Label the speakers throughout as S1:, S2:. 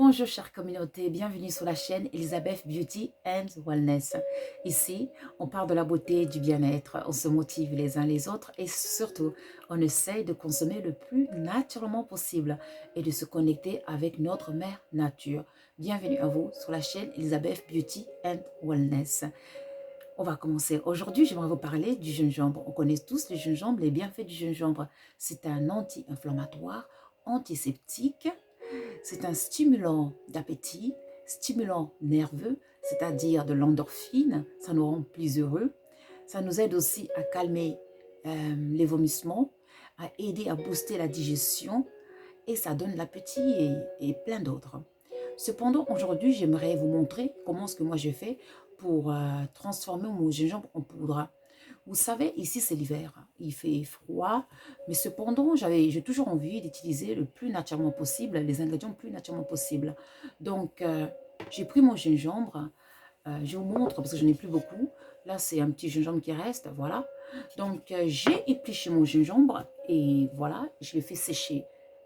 S1: Bonjour chère communauté, bienvenue sur la chaîne Elisabeth Beauty and Wellness. Ici, on parle de la beauté et du bien-être, on se motive les uns les autres et surtout, on essaye de consommer le plus naturellement possible et de se connecter avec notre mère nature. Bienvenue à vous sur la chaîne Elisabeth Beauty and Wellness. On va commencer. Aujourd'hui, j'aimerais vous parler du gingembre. On connaît tous le gingembre, les bienfaits du gingembre. C'est un anti-inflammatoire, antiseptique. C'est un stimulant d'appétit, stimulant nerveux, c'est-à-dire de l'endorphine, ça nous rend plus heureux. Ça nous aide aussi à calmer les vomissements, à aider à booster la digestion et ça donne l'appétit et plein d'autres. Cependant, aujourd'hui, j'aimerais vous montrer comment ce que moi j'ai fait pour transformer mon gingembre en poudre. Vous savez, ici c'est l'hiver, il fait froid, mais cependant j'ai toujours envie d'utiliser le plus naturellement possible, les ingrédients le plus naturellement possible. Donc j'ai pris mon gingembre, je vous montre parce que je n'ai plus beaucoup. Là c'est un petit gingembre qui reste, voilà. Donc j'ai épluché mon gingembre et voilà, je l'ai fait sécher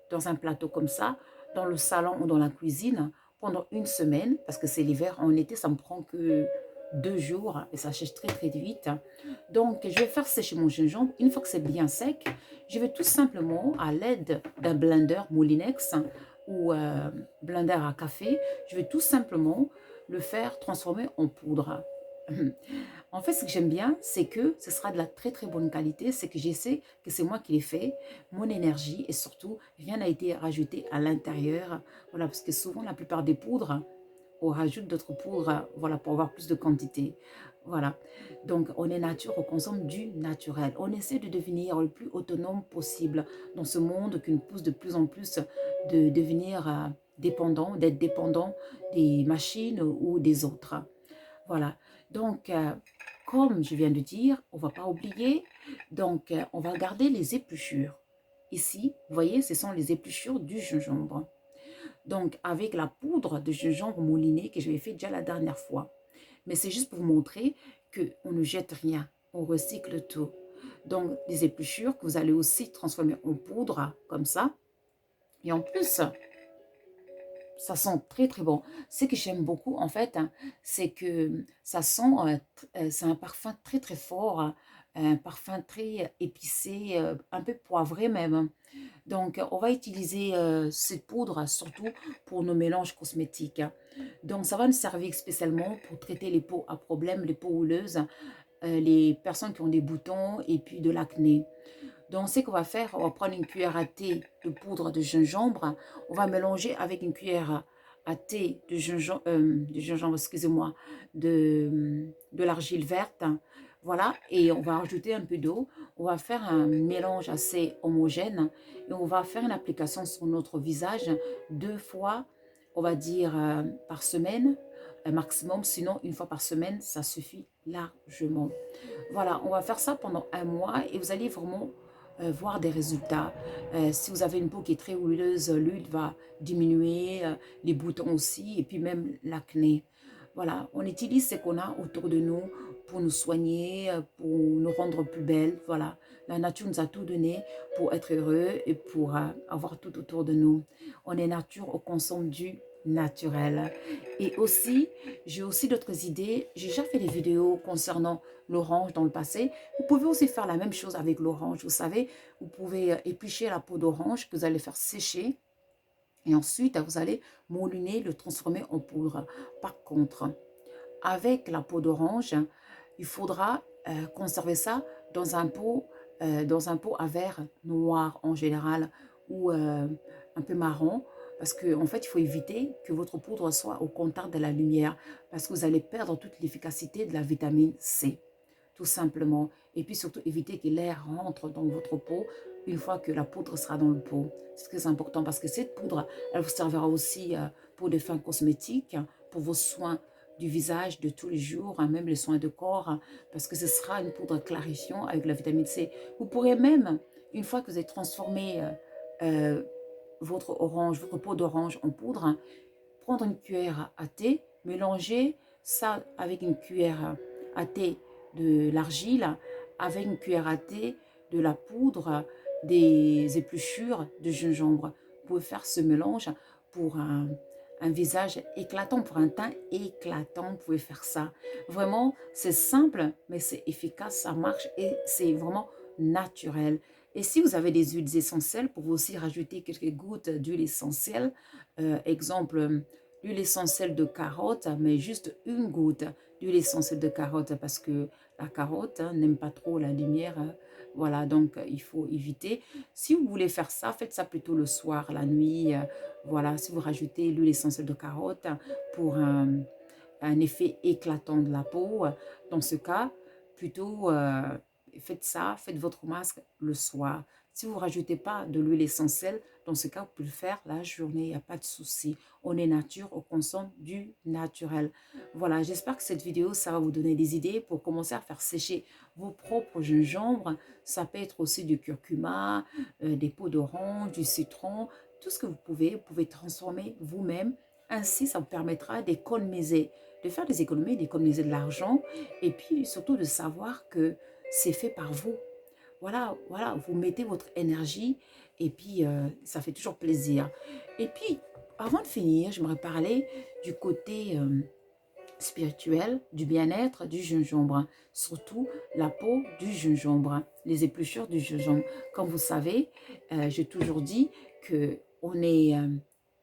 S1: dans un plateau comme ça, dans le salon ou dans la cuisine pendant une semaine, parce que c'est l'hiver, en été ça me prend que 2 jours et ça sèche très très vite. Donc je vais faire sécher mon gingembre. Une fois que c'est bien sec, je vais tout simplement à l'aide d'un blender Moulinex ou blender à café, je vais tout simplement le faire transformer en poudre. En fait, ce que j'aime bien, c'est que ce sera de la très très bonne qualité. C'est que je sais que c'est moi qui l'ai fait, mon énergie et surtout, rien n'a été rajouté à l'intérieur. Voilà, parce que souvent, la plupart des poudres, on rajoute d'autres poudres, voilà, pour avoir plus de quantité. Voilà. Donc, on est nature, on consomme du naturel. On essaie de devenir le plus autonome possible dans ce monde qui nous pousse de plus en plus de devenir dépendant, d'être dépendant des machines ou des autres. Voilà. Donc, comme je viens de dire, on ne va pas oublier. Donc, on va garder les épluchures. Ici, vous voyez, ce sont les épluchures du gingembre. Donc, avec la poudre de gingembre mouliné que j'avais fait déjà la dernière fois. Mais c'est juste pour vous montrer qu'on ne jette rien, on recycle tout. Donc, des épluchures que vous allez aussi transformer en poudre, comme ça. Et en plus, ça sent très très bon. Ce que j'aime beaucoup en fait, hein, c'est que ça sent, c'est un parfum très très fort, un parfum très épicé, un peu poivré même. Donc on va utiliser cette poudre surtout pour nos mélanges cosmétiques. Donc ça va nous servir spécialement pour traiter les peaux à problème, les peaux houleuses, les personnes qui ont des boutons et puis de l'acné. Donc, ce qu'on va faire, on va prendre une cuillère à thé de poudre de gingembre. On va mélanger avec une cuillère à thé de gingembre, excusez-moi, de l'argile verte. Voilà, et on va rajouter un peu d'eau. On va faire un mélange assez homogène et on va faire une application sur notre visage 2 fois, on va dire par semaine, maximum. Sinon, une fois par semaine, ça suffit largement. Voilà, on va faire ça pendant un mois et vous allez vraiment voir des résultats. Si vous avez une peau qui est très huileuse, l'huile va diminuer, les boutons aussi, et puis même l'acné. Voilà, on utilise ce qu'on a autour de nous pour nous soigner, pour nous rendre plus belles. Voilà, la nature nous a tout donné pour être heureux et pour avoir tout autour de nous. On est nature, on consomme du naturel. Et aussi, j'ai aussi d'autres idées. J'ai déjà fait des vidéos concernant l'orange dans le passé. Vous pouvez aussi faire la même chose avec l'orange. Vous savez, vous pouvez éplucher la peau d'orange que vous allez faire sécher et ensuite vous allez mouliner, le transformer en poudre. Par contre, avec la peau d'orange, il faudra conserver ça dans un pot à verre noir en général ou un peu marron parce qu'en fait, il faut éviter que votre poudre soit au contact de la lumière parce que vous allez perdre toute l'efficacité de la vitamine C tout simplement. Et puis surtout, éviter que l'air rentre dans votre peau une fois que la poudre sera dans le pot. C'est très important parce que cette poudre, elle vous servira aussi pour des fins cosmétiques, pour vos soins du visage de tous les jours, hein, même les soins de corps, hein, parce que ce sera une poudre clarifiant avec la vitamine C. Vous pourrez même, une fois que vous avez transformé euh, votre peau d'orange en poudre, hein, prendre une cuillère à thé, mélanger ça avec une cuillère à thé de l'argile, avec une cuillère à thé de la poudre des épluchures de gingembre. Vous pouvez faire ce mélange pour un visage éclatant, pour un teint éclatant. Vous pouvez faire ça. Vraiment, c'est simple, mais c'est efficace, ça marche et c'est vraiment naturel. Et si vous avez des huiles essentielles, pour vous aussi rajouter quelques gouttes d'huile essentielle. Exemple, l'huile essentielle de carotte, mais juste une goutte d'huile essentielle de carotte parce que la carotte n'aime pas trop la lumière. Voilà, donc il faut éviter. Si vous voulez faire ça, faites ça plutôt le soir, la nuit. Voilà, si vous rajoutez l'huile essentielle de carotte pour un effet éclatant de la peau, dans ce cas, plutôt faites ça, faites votre masque le soir. Si vous ne rajoutez pas de l'huile essentielle, dans ce cas, vous pouvez le faire la journée, il n'y a pas de souci. On est nature, on consomme du naturel. Voilà, j'espère que cette vidéo, ça va vous donner des idées pour commencer à faire sécher vos propres gingembre. Ça peut être aussi du curcuma, des peaux d'orange, du citron, tout ce que vous pouvez transformer vous-même. Ainsi, ça vous permettra d'économiser, de faire des économies, d'économiser de l'argent et puis surtout de savoir que c'est fait par vous. Voilà, voilà, vous mettez votre énergie et puis ça fait toujours plaisir. Et puis, avant de finir, j'aimerais parler du côté spirituel, du bien-être du gingembre, surtout la peau du gingembre, les épluchures du gingembre. Comme vous savez, j'ai toujours dit que on est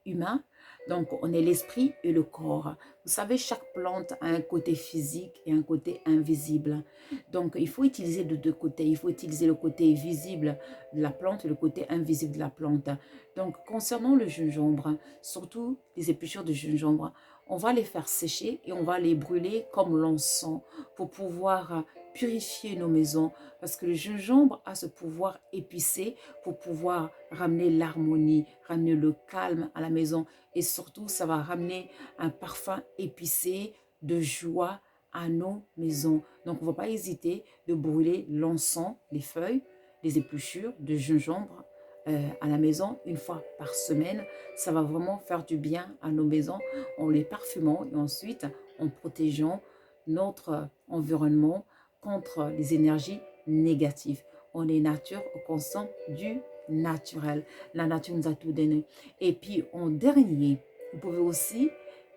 S1: humain, donc on est l'esprit et le corps. Vous savez, chaque plante a un côté physique et un côté invisible. Donc il faut utiliser de deux côtés. Il faut utiliser le côté visible de la plante et le côté invisible de la plante. Donc concernant le gingembre, surtout les épluchures de gingembre, on va les faire sécher et on va les brûler comme l'encens pour pouvoir purifier nos maisons. Parce que le gingembre a ce pouvoir épicé pour pouvoir ramener l'harmonie, ramener le calme à la maison. Et surtout, ça va ramener un parfum épicé de joie à nos maisons. Donc, on ne va pas hésiter de brûler l'encens, les feuilles, les épluchures de gingembre à la maison une fois par semaine. Ça va vraiment faire du bien à nos maisons en les parfumant et ensuite en protégeant notre environnement contre les énergies négatives. On est nature, on consomme du naturel. La nature nous a tout donné. Et puis en dernier, vous pouvez aussi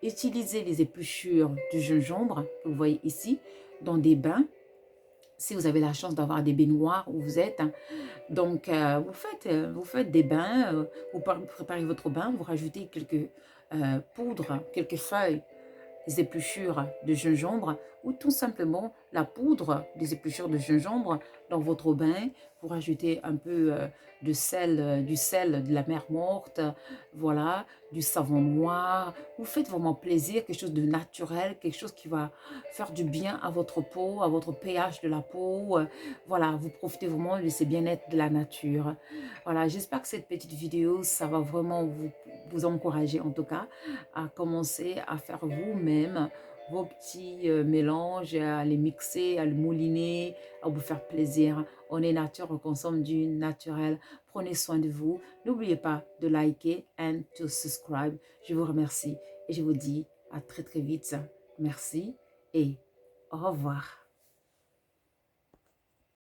S1: utiliser les épluchures du gingembre que vous voyez ici dans des bains. Si vous avez la chance d'avoir des baignoires où vous êtes, donc vous faites des bains, vous préparez votre bain, vous rajoutez quelques poudres, quelques feuilles des épluchures de gingembre ou tout simplement la poudre des épluchures de gingembre dans votre bain. Vous rajoutez un peu de sel, du sel de la mer morte, voilà, du savon noir. Vous faites vraiment plaisir, quelque chose de naturel, quelque chose qui va faire du bien à votre peau, à votre pH de la peau. Voilà, vous profitez vraiment de ces bien-être de la nature. Voilà, j'espère que cette petite vidéo, ça va vraiment vous encourager en tout cas à commencer à faire vous-même vos petits mélanges, à les mixer, à le mouliner, à vous faire plaisir. On est nature, on consomme du naturel. Prenez soin de vous. N'oubliez pas de liker and to subscribe. Je vous remercie et je vous dis à très très vite. Merci et au revoir.